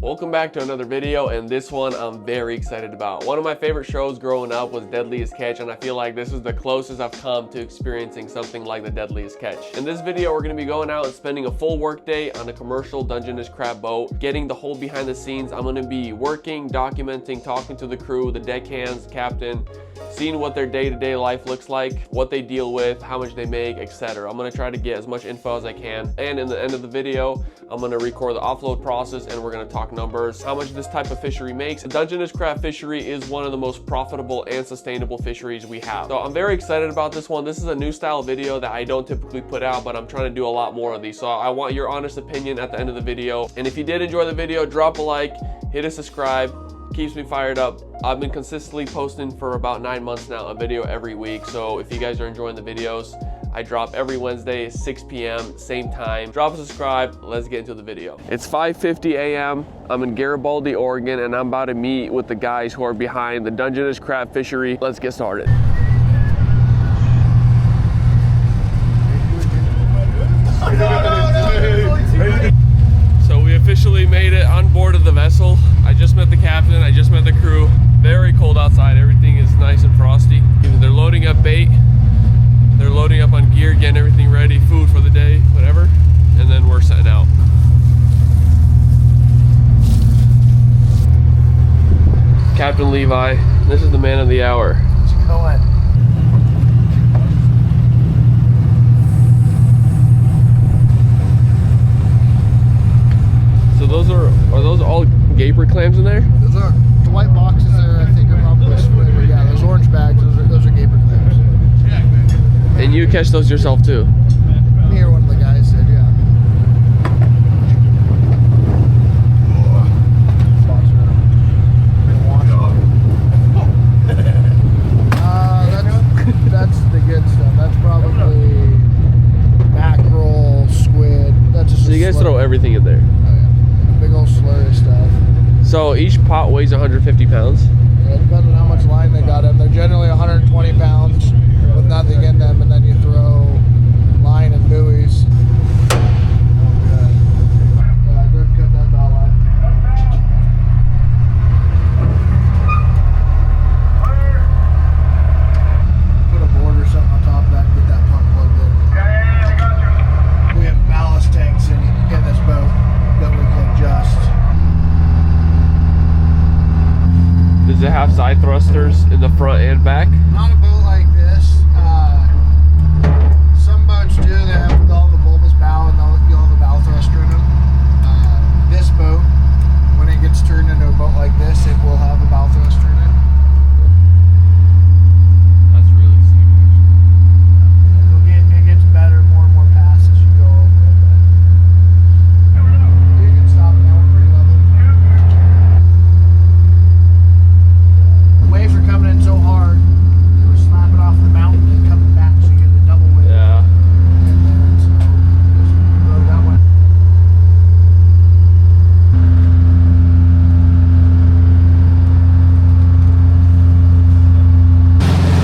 Welcome back to another video, and this one I'm very excited about. One of my favorite shows growing up was Deadliest Catch, and I feel like this is the closest I've come to experiencing something like the Deadliest Catch. In this video, we're going to be going out and spending a full work day on a commercial Dungeness crab boat, getting the whole behind the scenes. I'm going to be working, documenting, talking to the crew, the deckhands, captain, seeing what their day-to-day life looks like, what they deal with, how much they make, etc. I'm going to try to get as much info as I can, and in the end of the video, I'm going to record the offload process and we're going to talk numbers, how much this type of fishery makes. The Dungeness crab fishery is one of the most profitable and sustainable fisheries we have. So I'm very excited about this one. This is a new style video that I don't typically put out, but I'm trying to do a lot more of these. So I want your honest opinion at the end of the video. And if you did enjoy the video, drop a like, hit a subscribe. Keeps me fired up. I've been consistently posting for about 9 months now, a video every week. So if you guys are enjoying the videos, I drop every Wednesday, 6 p.m., same time. Drop a subscribe, let's get into the video. It's 5:50 a.m. I'm in Garibaldi, Oregon, and I'm about to meet with the guys who are behind the Dungeness crab fishery. Let's get started. So we officially made it on board of the vessel. I just met the captain, I just met the crew. Very cold outside, everything is nice and frosty. They're loading up bait. They're loading up on gear, getting everything ready, food for the day, whatever, and then we're setting out. Captain Levi, this is the man of the hour. How's it going? So those are those all gaper clams in there? Those are the white boxes there. I think are probably split, but yeah, those orange bags, those are gaper clams. And you catch those yourself too? Me or one of the guys did, yeah. That's the good stuff. That's probably mackerel, squid. That's just. So you guys throw everything in there? Oh yeah, big old slurry stuff. So each pot weighs 150 pounds? Yeah, depends on how much line they got in. They're generally 120 pounds with nothing in them, and then you throw line and buoys. Good, cut that bow line. Put a board or something on top of that and get that pump plugged in. We have ballast tanks in this boat that we can adjust. Does it have side thrusters in the front and back? Not a boat like this. Some boats do. They have all the bulbous bow and you'll have a bow thruster in them. This boat, when it gets turned into a boat like this, it will have a bow thruster in it. That's really sick. It gets better, more and more past as you go over it. But you can stop it now. We're pretty level. The waves are coming in so hard. Slapping off the mountain and coming back, so you get the double wave. Yeah. And then so just rode that one.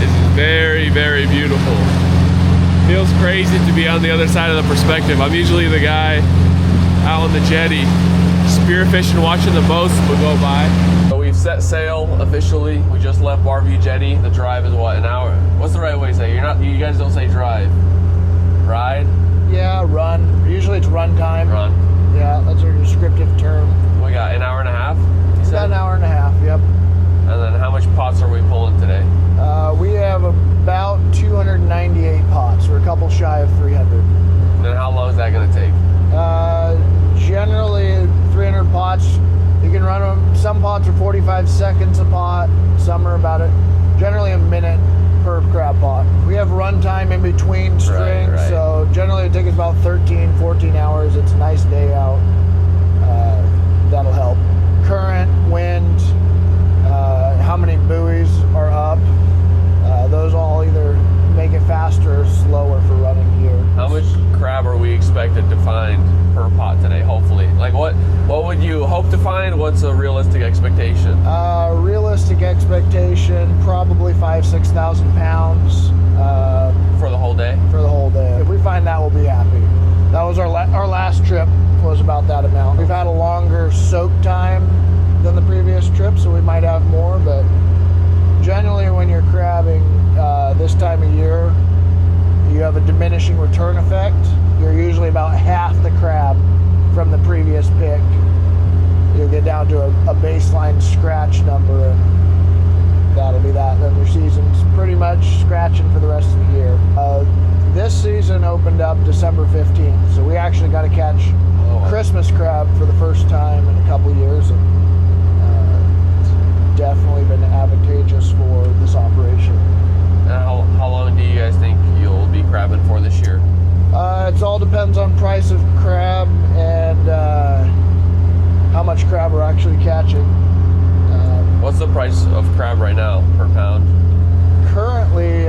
It's very, very beautiful. Feels crazy to be on the other side of the perspective. I'm usually the guy out on the jetty, spearfishing, watching the boats go by. So we've set sail officially. We just left Barview Jetty. The drive is what, an hour? What's the right way to say? You guys don't say drive. Ride? Yeah, run. Usually it's run time. Run. Yeah, that's our descriptive term. We got an hour and a half? You It's said? about an hour and a half, yep. And then how much pots are we pulling today? We have about 298 pots. We're a couple shy of 300. And then how long is that going to take? Generally 300 pots. You can run them. Some pots are 45 seconds a pot. Some are about generally a minute per crab pot. We have run time in between strings, right. so generally it takes about 13, 14 hours. It's a nice day out. That'll help. Current, wind, how many buoys are up. Those all either make it faster or slower for running gear. How much crab are we expected to find per pot today, hopefully? Like what would you hope to find? What's a realistic expectation? Realistic expectation, probably 5,000–6,000 pounds. For the whole day? For the whole day. If we find that, we'll be happy. That was our last trip was about that amount. We've had a longer soak time this time of year, you have a diminishing return effect. You're usually about half the crab from the previous pick. You'll get down to a baseline scratch number, and that'll be that. Then your season's pretty much scratching for the rest of the year. This season opened up December 15th, so we actually got to catch Christmas crab for the first time in a couple years, and it's definitely been advantageous for this operation. And how long do you guys think you'll be crabbing for this year? It all depends on price of crab and how much crab we're actually catching. What's the price of crab right now per pound? Currently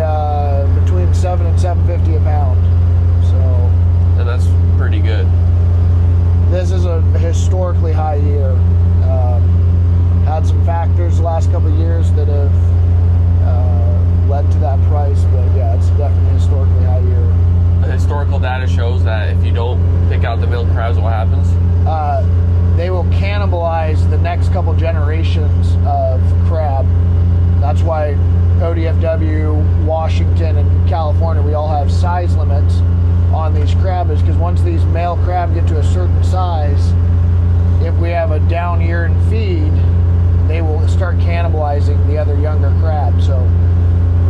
between $7 and $7.50 a pound. So, and that's pretty good. This is a historically high year. Had some factors the last couple of years that have led to that price, but yeah, it's definitely a historically high year. The historical data shows that if you don't pick out the male crabs, what happens? They will cannibalize the next couple generations of crab. That's why ODFW, Washington, and California, we all have size limits on these crab, is because once these male crab get to a certain size, if we have a down year in feed, they will start cannibalizing the other younger crab. So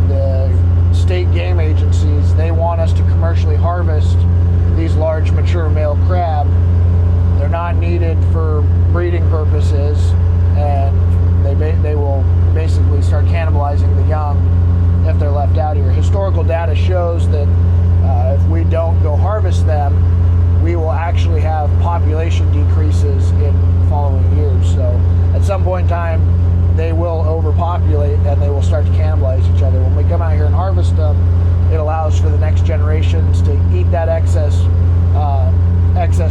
the state game agencies, they want us to commercially harvest these large mature male crab. They're not needed for breeding purposes, and they will basically start cannibalizing the young if they're left out here. Historical data shows that if we don't go harvest them, we will actually have population decreases in following years. So at some point in time, they will overpopulate and they will start to cannibalize each other. When we come out here and harvest them, it allows for the next generations to eat that excess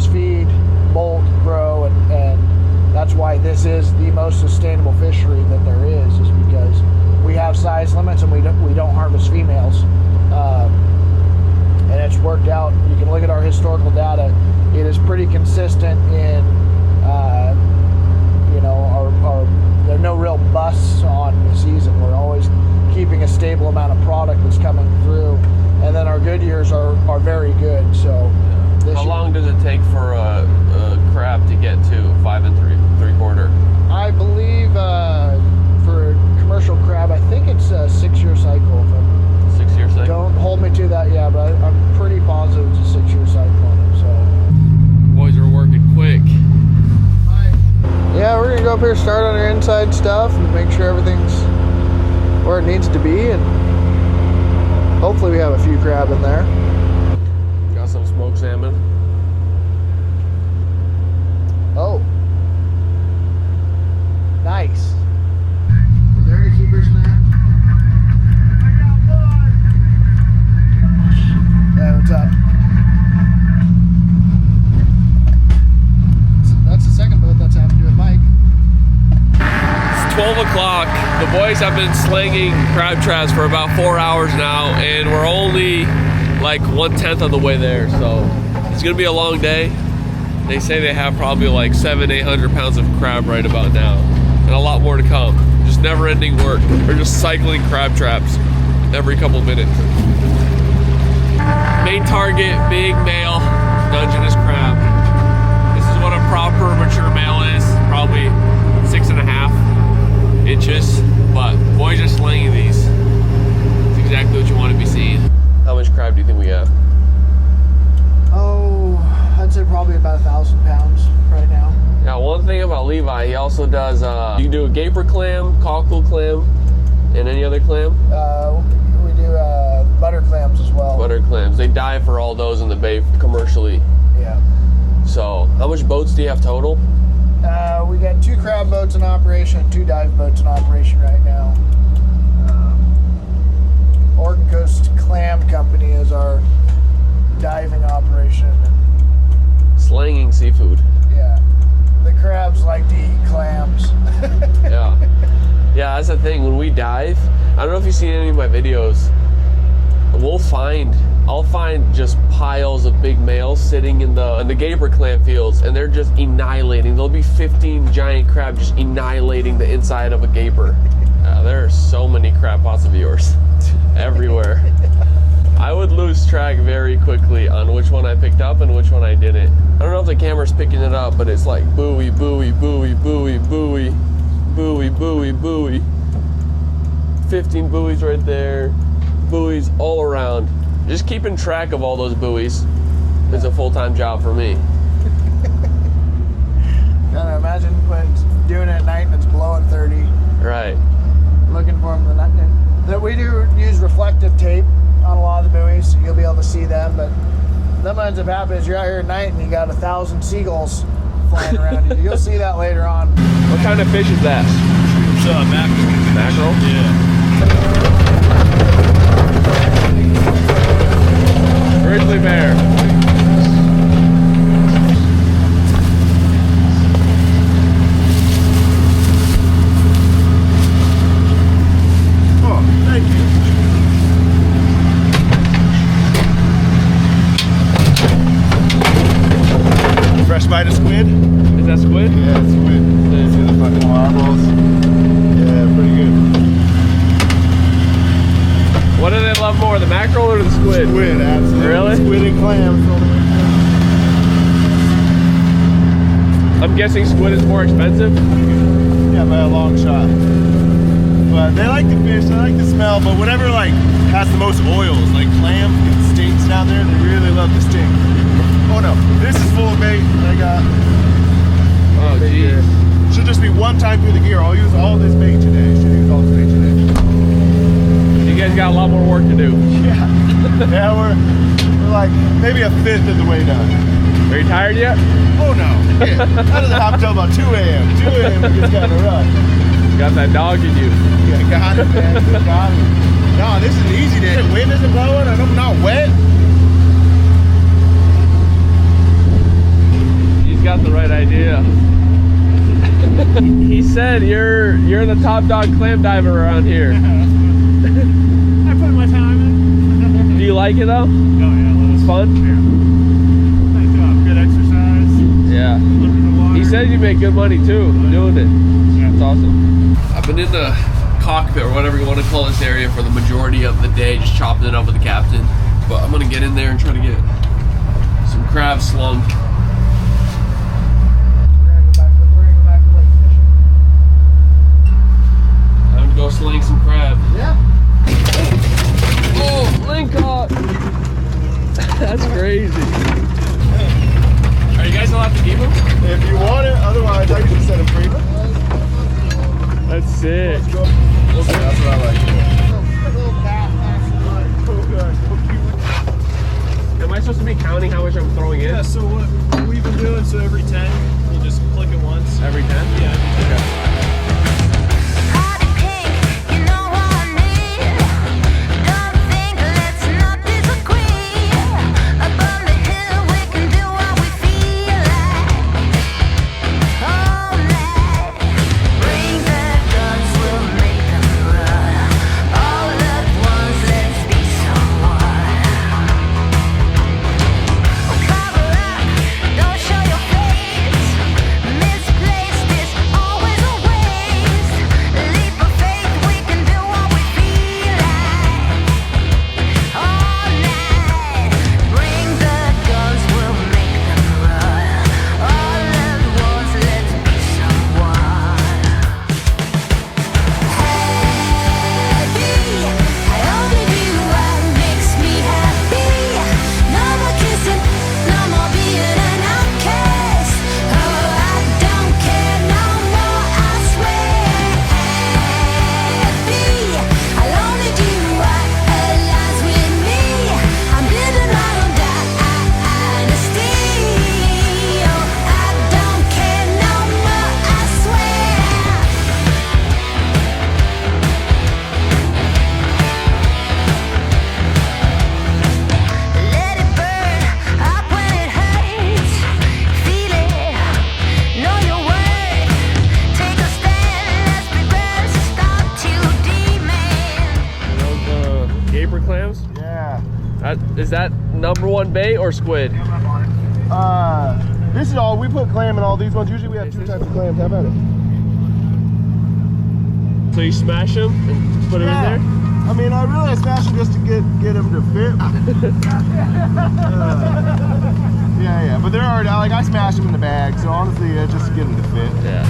feed, molt, grow, and that's why this is the most sustainable fishery that there is because we have size limits and we don't harvest females. And it's worked out. You can look at our historical data. It is pretty consistent in, there are no real busts on the season. We're always keeping a stable amount of product that's coming through. And then our good years are very good. So how long does it take for a crab to get to 5 3/4? I believe for commercial crab, I think it's a 6-year cycle. 6-year cycle? Don't hold me to that yet, but I'm pretty positive it's a 6-year cycle on it. So boys are working quick. Yeah, we're gonna go up here, start on our inside stuff, and make sure everything's where it needs to be, and hopefully we have a few crab in there. Got some smoked salmon. Oh, nice. Were there any keepers in that? Yeah, what's up? That's the second boat that's happened to a Mike. It's 12 o'clock. The boys have been slinging crab traps for about 4 hours now, and we're only like 1/10 of the way there. So it's gonna be a long day. They say they have probably like 700-800 pounds of crab right about now, and a lot more to come. Just never-ending work. They're just cycling crab traps every couple minutes. Main target, big male Dungeness crab. This is what a proper mature male is, probably 6.5 inches, but boys are slinging these. It's exactly what you want to be seeing. How much crab do you think we have? Oh, I'd say probably about 1,000 pounds right now. Yeah, one thing about Levi, he also does, you can do a gaper clam, cockle clam, and any other clam? We do butter clams as well. Butter clams. They dive for all those in the bay commercially. Yeah. So, how much boats do you have total? We got 2 crab boats in operation, 2 dive boats in operation right now. Oregon Coast Clam Company is our diving operation. Slanging seafood. Yeah. The crabs like to eat clams. Yeah. Yeah, that's the thing. When we dive, I don't know if you've seen any of my videos, I'll find just piles of big males sitting in the gaper clam fields, and they're just annihilating. There'll be 15 giant crab just annihilating the inside of a gaper. There are so many crab pots of yours. just everywhere. I would lose track very quickly on which one I picked up and which one I didn't. I don't know if the camera's picking it up, but it's like buoy, buoy, buoy, buoy, buoy, buoy, buoy, buoy. 15 buoys right there. Buoys all around. Just keeping track of all those buoys is a full-time job for me. Gotta imagine when it's doing it at night and it's blowing 30. Right. Looking for them the night. That we do use reflective tape on a lot of the buoys, so you'll be able to see them. But then what ends up happening is you're out here at night and you got 1,000 seagulls flying around you. You'll see that later on. What kind of fish is that? It's mackerel. Mackerel? Yeah. Grizzly bear. Oh, thank you. Fresh bite of squid? Is that squid? Yeah, it's squid. See the fucking eyeballs? Yeah, pretty good. What do they love more, the mackerel or the squid? Squid, absolutely. Really? Squid and clams. I'm guessing squid is more expensive? Yeah, by a long shot. But they like the fish, they like the smell, but whatever like has the most oils, like clams get stinks down there, they really love the stink. Oh no, this is full of bait I got. Oh geez. Should just be one time through the gear. I'll use all this bait today. Should use all this bait today. You guys got a lot more work to do. Yeah. Yeah, we're like maybe a fifth of the way done. Are you tired yet? Oh no. Yeah. That doesn't happen until about 2 a.m. 2 a.m. it gets kind of rough. Got that dog in you. Yeah, got it, man. Just got it. No, this is an easy day. The wind isn't blowing and I'm not wet. He's got the right idea. He said you're the top dog clam diver around here. I put my time in. Do you like it though? Oh yeah, It's fun? Yeah. Nice job. Good exercise. Yeah. Limited water. He said you make good money too doing it. Yeah. It's awesome. I've been in the cockpit or whatever you want to call this area for the majority of the day, just chopping it up with the captain. But I'm gonna get in there and try to get some crab slung. Time to go sling some crab. Yeah. Oh, ling caught! That's crazy. Are you guys allowed to keep them? If you want it, otherwise I can just set it free. That's sick. We'll see. That's what I like. Am I supposed to be counting how much I'm throwing in? Yeah, so what we've been doing, so every 10, you just click it once. Every 10? Yeah. Okay. Is that #1 bait or squid? This is all, we put clam in all these ones. Usually we have 2 types of clams. How about it? So you smash them and put them in there? I mean, I smash them just to get them to fit. Yeah, but they're already, like, I smash them in the bag, so honestly, just to get them to fit. Yeah.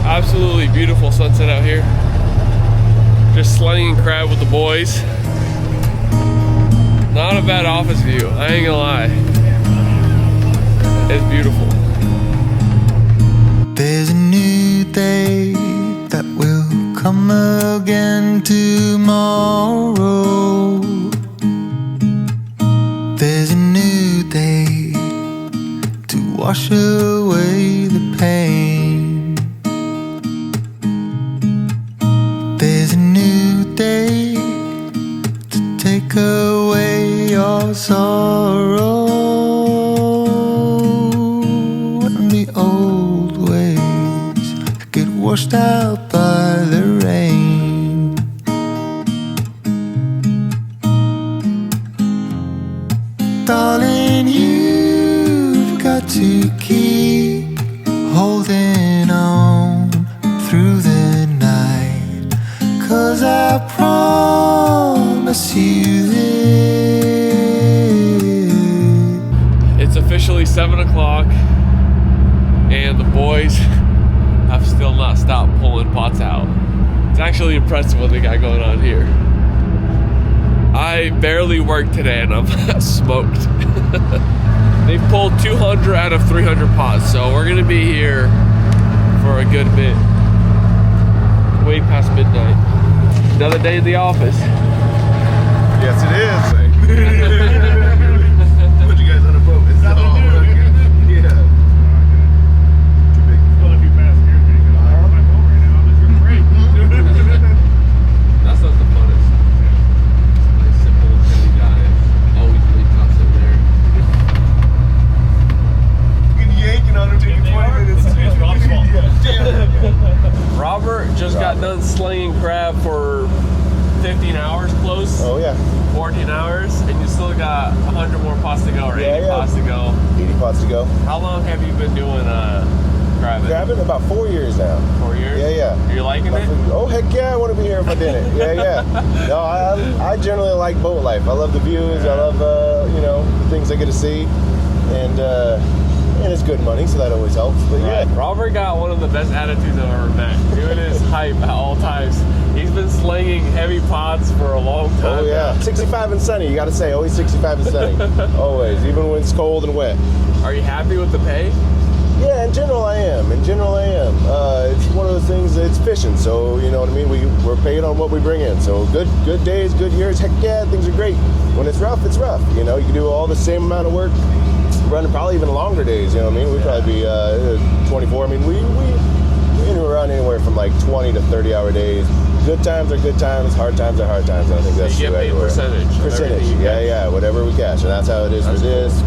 Absolutely beautiful sunset out here. Just slinging crab with the boys. Not a bad office view, I ain't gonna lie. It's beautiful. There's a new day that will come again tomorrow. There's a new day to wash away the pain. There's a new day to take away your sorrow. And the old ways get washed out by the rain. Darling, you've got to keep holding on through the night, 'cause I promise you this. It's officially 7 o'clock and the boys have still not stopped pulling pots out. It's actually impressive what they got going on here. I barely worked today and I'm smoked. They've pulled 200 out of 300 pots, so we're gonna be here for a good bit. Way past midnight. Another day in the office. Yes, it is. Put you guys on a boat. It's all yeah. Too big. Well, if you pass here, you can go on my boat right now. I'm just great. That's not the funnest. Nice simple hilly dive. Always leave tops in there. You can yanking on them taking 20 minutes. It's Rob's fault. Yeah. Robert just got done slinging crab for 15 hours close. Oh yeah. 14 hours, and you still got 100 more pots to go, or 80 pots to go. 80 pots to go. How long have you been doing crabbing? Crabbing about 4 years now. 4 years? Yeah. Are you liking it? Oh heck yeah, I want to be here if I didn't. Yeah. No, I generally like boat life. I love the views. I love you know, the things I get to see, and it's good money, so that always helps. But Right. yeah. Robert got one of the best attitudes I've ever met. Doing his hype at all times. He's been slinging heavy pots for a long time. Oh yeah. now. 65 and sunny. You got to say always 65 and sunny. Always, even when it's cold and wet. Are you happy with the pay? Yeah, in general I am. It's one of those things. It's fishing, so you know what I mean. We're paid on what we bring in. So good days, good years. Heck yeah, things are great. When it's rough, it's rough. You know, you can do all the same amount of work, running probably even longer days. You know what I mean? We'd probably be 24. I mean, we run anywhere from like 20 to 30 hour days. good times are good times, hard times are hard times. I think that's You get true paid everywhere. percentage of Percentage, everything you yeah, catch. yeah, whatever we catch, and that's how it is That's for this.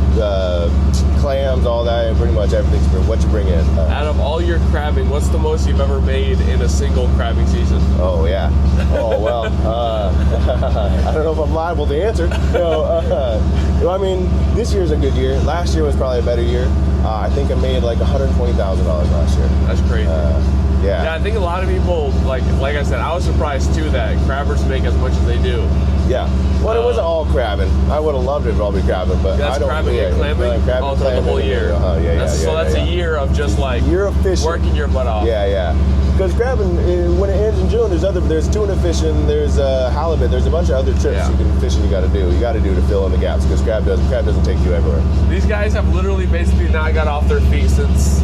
Clams, all that, and pretty much everything's for what you bring in. Out of all your crabbing, what's the most you've ever made in a single crabbing season? Oh yeah. Oh well. I don't know if I'm liable to answer. No, I mean, this year's a good year. Last year was probably a better year. I think I made like $120,000 last year. That's crazy. Yeah. Yeah, I think a lot of people, like I said, I was surprised too that crabbers make as much as they do. Yeah. Well, it wasn't all crabbing. I would have loved it if all be crabbing, but That's I don't. crabbing and clamming? Crabbing, Oh, throughout the whole year. So that's a year of just like year of fishing. working your butt off. Yeah, yeah. Because crabbing, when it ends in June, there's tuna fishing, there's halibut, there's a bunch of other trips you can fishing you got to do. You got to do to fill in the gaps because crab doesn't take you everywhere. These guys have literally basically not got off their feet since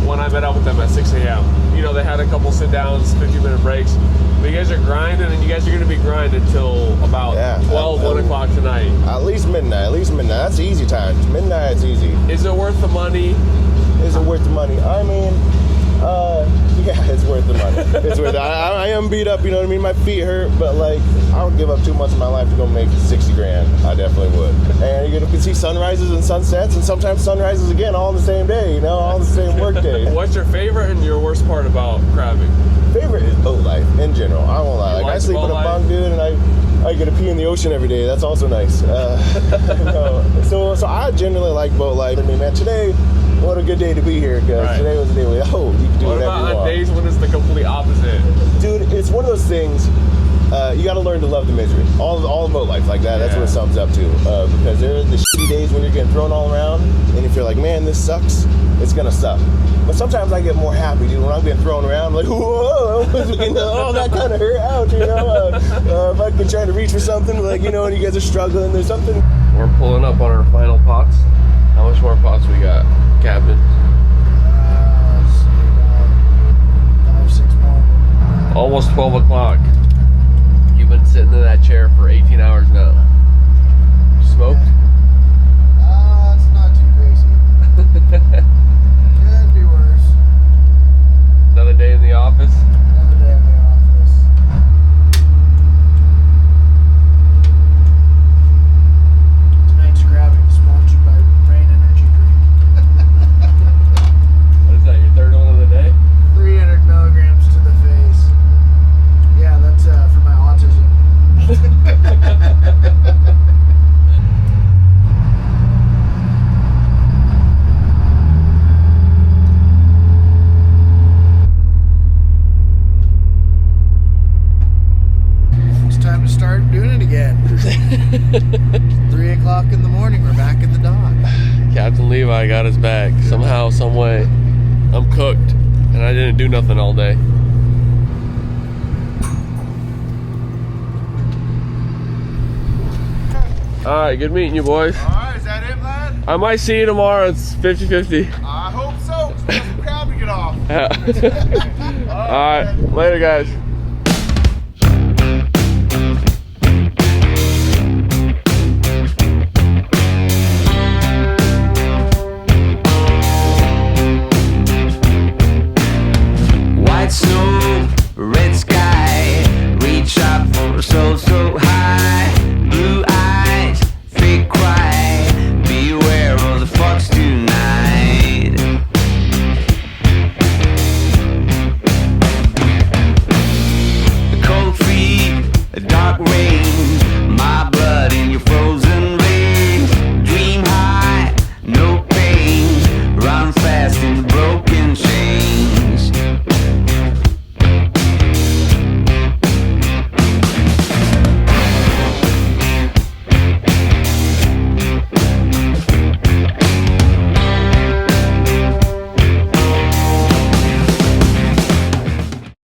when I met up with them at 6 a.m. You know, they had a couple sit downs, 15-minute breaks. But you guys are grinding, and you guys are going to be grinding until about 1 o'clock tonight. At least midnight. That's easy time. Midnight, it's easy. Is it worth the money? Is it worth the money? I mean, yeah, it's worth the money. It's worth it. I am beat up, you know what I mean? My feet hurt, but like, I would give up 2 months of my life to go make 60 grand. I definitely would. And you can see sunrises and sunsets, and sometimes sunrises again, all on the same day, you know, all the same work day. What's your favorite and your worst part about crabbing? Favorite is boat life in general. I won't lie. Like I sleep in a bunk, dude, and I get to pee in the ocean every day. That's also nice. So I generally like boat life. I mean, man, today, what a good day to be here, because today was a day where, you can do whatever you want. What about on days when it's the complete opposite? Dude, it's one of those things, you got to learn to love the misery. All boat life like that, that's what it sums up to. Because there are the shitty days when you're getting thrown all around, and if you're like, man, this sucks, it's going to suck. But sometimes I get more happy, dude, when I'm getting thrown around. I'm like, whoa, oh, that kind of hurt, ouch, you know. If I've been trying to reach for something, like, you know, and you guys are struggling, there's something. We're pulling up on our final pots. How much more pots we got, Captain? 5, 6 more. Almost 12 o'clock. You've been sitting in that chair for 18 hours now. Smoked? It's not too crazy. Could be worse. Another day in the office? Another day in the office. Tonight's crabbing sponsored by Rain Energy Drink. What is that, your third one of the day? 300 milligrams to the face. Yeah, that's for my autism. It's time to start doing it again. 3 o'clock in the morning, we're back at the dock. Captain Levi got his back. Somehow, some way, I'm cooked, and I didn't do nothing all day. Alright, good meeting you boys. Alright, is that it, lad? I might see you tomorrow. It's 50-50. I hope so. It's some crab to get off. Alright, later guys.